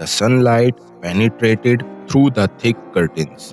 The sunlight penetrated through the thick curtains.